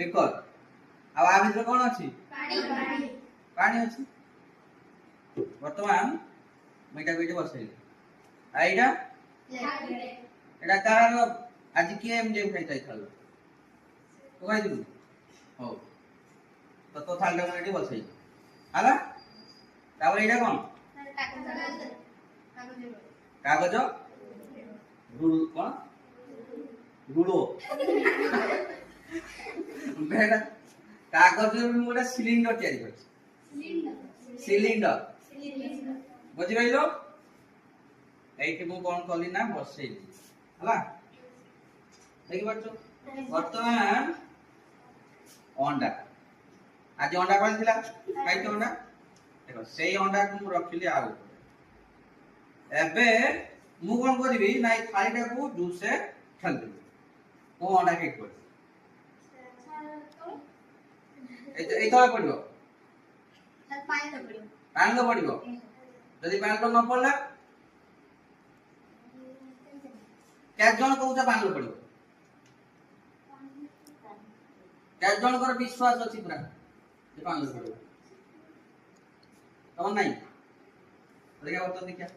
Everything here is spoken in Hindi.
ठीक कर अब आ भितर कोन अछि पानी अछि वर्तमान मैटा बेटे बसैले आ एटा एटा कारण आज के एम जे खाइ थालो तो खाइ दिलु हो तो थालटा मैं एटी बसै हला तापर एटा कोन कागज रुल कोन रुलो बेटा कागज रे मोटा सिलिंडर तयारी करछि सिलिंडर बुझि रहिलो एठी मु कोन कली ना बसै हला देखि बाचो वर्तमान अंडा आज अंडा कोन थिला काई तो अंडा देखो सेई अंडा को मु रखिली आ एबे मु कोन करबी ना ई थालीटा को जूस से ठल देबी को अंडा के कर ए तो पड़ियो सर पानी तो पड़ियो पानी तो पड़ियो यदि पानी तो न पड़ला क्या जन कहउचा पानी तो पड़ियो क्या जन कर विश्वास अछि पूरा जे पानी तो पड़ियो तमन नहीं देखा बता देखिया